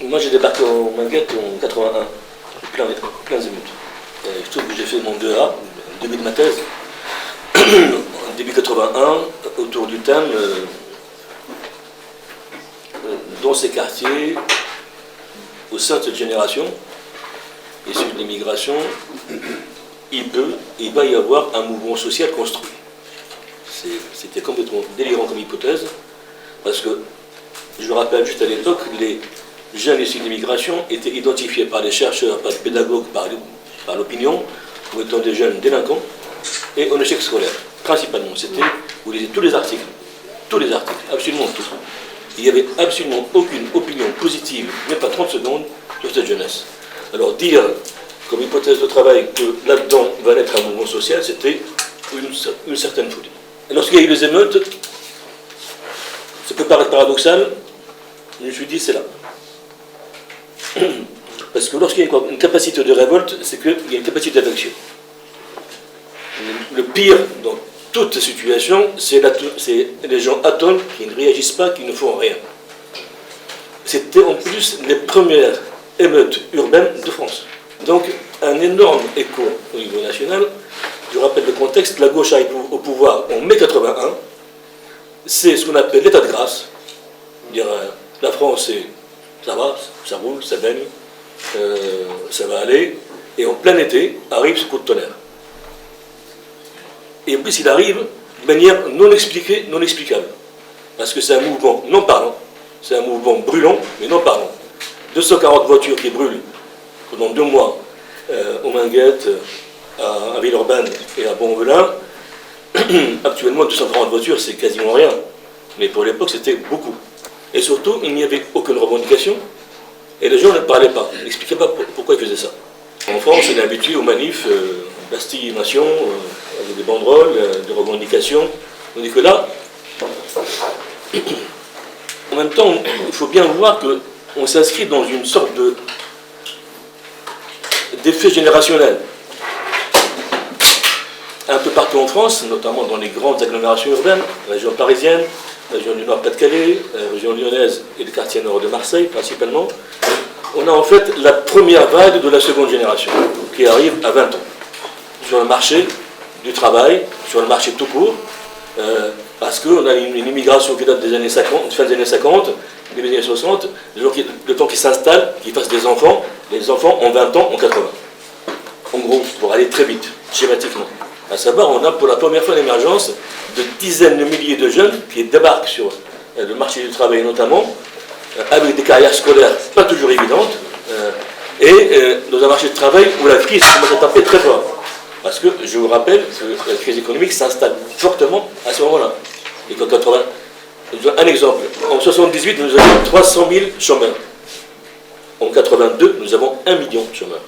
Moi j'ai débarqué en Minguette en 81, plein émeutes. Je trouve que j'ai fait mon 2A, le début de ma thèse, en début 81, autour du thème dans ces quartiers, au sein de cette génération, issue de l'immigration, il va y avoir un mouvement social construit. C'était complètement délirant comme hypothèse, parce que, je rappelle juste à l'époque, les jeunes issus de l'immigration étaient identifiés par les chercheurs, par les pédagogues, par l'opinion, comme étant des jeunes délinquants et en échec scolaire. Principalement, c'était, vous lisez tous les articles, absolument tous. Il n'y avait absolument aucune opinion positive, même pas 30 secondes, sur cette jeunesse. Alors dire, comme hypothèse de travail, que là-dedans va naître un mouvement social, c'était une certaine folie. Et lorsqu'il y a eu les émeutes, ça peut paraître paradoxal, je me suis dit, c'est là. Parce que lorsqu'il y a une capacité de révolte, c'est qu'il y a une capacité d'action. Le pire dans toute situation, c'est les gens attendent, qui ne réagissent pas, qui ne font rien. C'était en plus les premières émeutes urbaines de France. Donc un énorme écho au niveau national. Je rappelle le contexte, la gauche arrive au pouvoir en mai 81, c'est ce qu'on appelle l'état de grâce. Dire, la France, ça va, ça roule, ça baigne, ça va aller, et en plein été, arrive ce coup de tonnerre. Et en plus, il arrive de manière non expliquée, non explicable. Parce que c'est un mouvement non parlant, c'est un mouvement brûlant, mais non parlant. 240 voitures qui brûlent pendant 2 mois au Minguette, à Villeurbanne et à Bonvelin. Actuellement, 240 voitures, c'est quasiment rien. Mais pour l'époque, c'était beaucoup. Et surtout, il n'y avait aucune revendication. Et les gens ne parlaient pas, n'expliquaient pas pourquoi ils faisaient ça. En France, on est habitué aux manifs, Bastille Nation, avec des banderoles, des revendications. On dit que là, en même temps, il faut bien voir qu'on s'inscrit dans une sorte d'effet générationnel. Un peu partout en France, notamment dans les grandes agglomérations urbaines, la région parisienne, la région du Nord-Pas-de-Calais, la région lyonnaise et le quartier nord de Marseille principalement, on a en fait la première vague de la seconde génération qui arrive à 20 ans sur le marché du travail, sur le marché tout court, parce qu'on a une immigration qui date des années 50, fin des années 50, début des années 60, le temps qu'ils s'installent, qu'ils fassent des enfants, les enfants ont 20 ans, ont 80. En gros, pour aller très vite, schématiquement. À savoir, on a pour la première fois l'émergence de dizaines de milliers de jeunes qui débarquent sur le marché du travail notamment, avec des carrières scolaires pas toujours évidentes, et dans un marché de travail où la crise commence à taper très fort. Parce que, je vous rappelle, que la crise économique s'installe fortement à ce moment-là. Et qu'en 80, un exemple, en 78, nous avons 300 000 chômeurs. En 82, nous avons 1 million de chômeurs.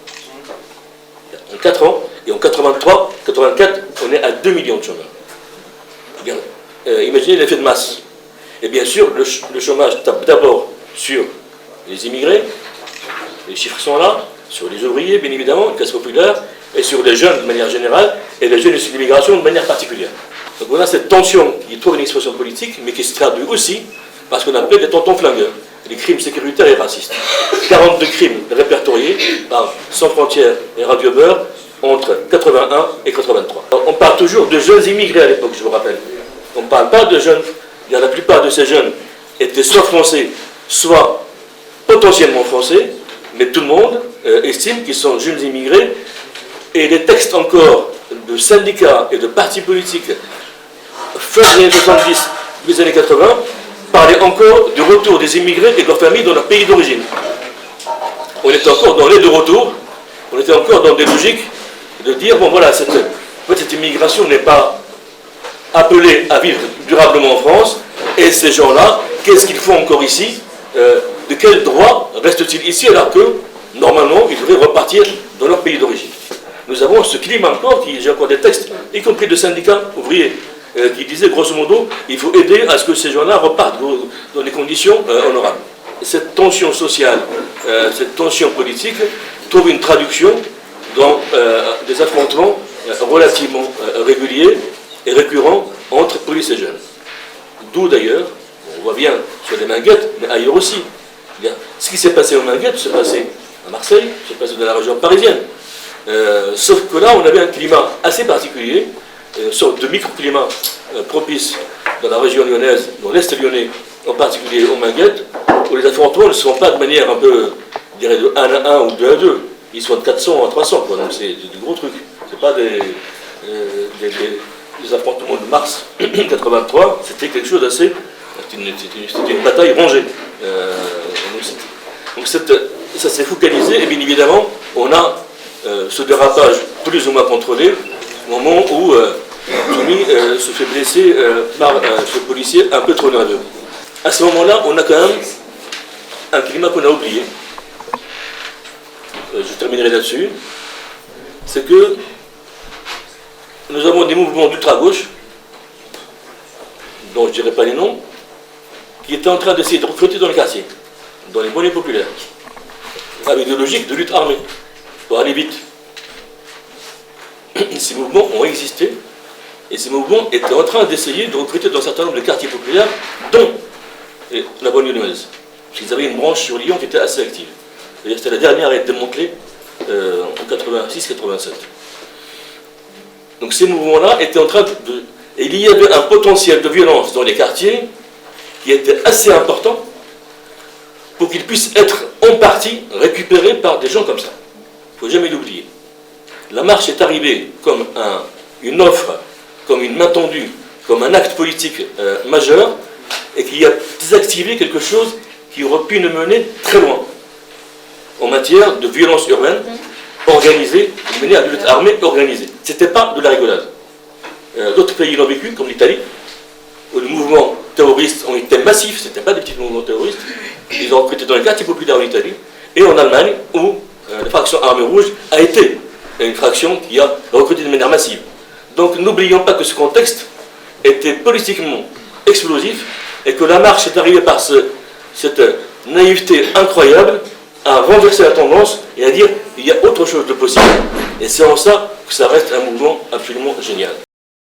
En 4 ans, et en 83, 84, on est à 2 millions de chômeurs. Bien, imaginez l'effet de masse. Et bien sûr, le chômage tape d'abord sur les immigrés, les chiffres sont là, sur les ouvriers, bien évidemment, une classe populaire, et sur les jeunes de manière générale, et les jeunes issus de l'immigration de manière particulière. Donc on a cette tension qui trouve une expression politique, mais qui se traduit aussi par ce qu'on appelle les tontons flingueurs, les crimes sécuritaires et racistes. 42 crimes répertoriés par Sans Frontières et Radio Beurre entre 81 et 83. On parle toujours de jeunes immigrés à l'époque, je vous rappelle. On ne parle pas de jeunes. La plupart de ces jeunes étaient soit français, soit potentiellement français, mais tout le monde estime qu'ils sont jeunes immigrés. Et les textes encore de syndicats et de partis politiques fin des années 70, des années 80, parlaient encore du retour des immigrés et de leurs familles dans leur pays d'origine. On était encore dans l'aide de retour, on était encore dans des logiques de dire, bon voilà, cette immigration n'est pas appelée à vivre durablement en France, et ces gens-là, qu'est-ce qu'ils font encore ici? De quel droit restent-ils ici alors que, normalement, ils devraient repartir dans leur pays d'origine? Nous avons ce climat encore, j'ai encore des textes, y compris de syndicats ouvriers, qui disaient grosso modo, il faut aider à ce que ces gens-là repartent dans des conditions honorables. Cette tension sociale, cette tension politique, trouve une traduction dans des affrontements relativement réguliers et récurrents entre police et jeunes. D'où d'ailleurs, on voit bien sur les Minguettes, mais ailleurs aussi, Ce qui s'est passé au Minguette s'est passé à Marseille, s'est passé dans la région parisienne. Sauf que là, on avait un climat assez particulier, une sorte de microclimat propice dans la région lyonnaise, dans l'Est lyonnais, en particulier au Minguette, où les affrontements ne se font pas de manière un peu, je dirais, de 1 à 1 ou 2 à 2. Ils sont de 400 à 300, quoi. Donc c'est des gros trucs. C'est pas des affrontements de mars 83, c'était quelque chose d'assez. C'était une bataille rangée. Donc ça s'est focalisé, et bien évidemment, on a ce dérapage plus ou moins contrôlé au moment où Tommy se fait blesser par ce policier un peu trop nerveux. À ce moment-là, on a quand même un climat qu'on a oublié. Je terminerai là-dessus. C'est que nous avons des mouvements d'ultra-gauche, dont je ne dirai pas les noms, qui étaient en train d'essayer de recruter dans les quartiers, dans les banlieues populaires, avec des logiques de lutte armée, pour aller vite. Ces mouvements ont existé, et ces mouvements étaient en train d'essayer de recruter dans un certain nombre de quartiers populaires, dont la banlieue lyonnaise. Ils avaient une branche sur Lyon qui était assez active. C'était la dernière à être démantelée en 86-87. Donc ces mouvements-là étaient en train de... Et il y avait un potentiel de violence dans les quartiers qui était assez important pour qu'il puisse être en partie récupéré par des gens comme ça. Il ne faut jamais l'oublier. La marche est arrivée comme une offre, comme une main tendue, comme un acte politique majeur, et qui a désactivé quelque chose qui aurait pu nous mener très loin en matière de violence urbaine organisée, de manière de lutte armée organisée. Ce n'était pas de la rigolade. D'autres pays l'ont vécu, comme l'Italie, où les mouvements terroristes ont été massifs, ce n'étaient pas des petits mouvements terroristes, ils ont recruté dans les quartiers populaires en Italie, et en Allemagne, où la fraction Armée Rouge a été une fraction qui a recruté de manière massive. Donc n'oublions pas que ce contexte était politiquement explosif, et que la marche est arrivée par cette naïveté incroyable à renverser la tendance et à dire qu'il y a autre chose de possible. Et c'est en ça que ça reste un mouvement absolument génial.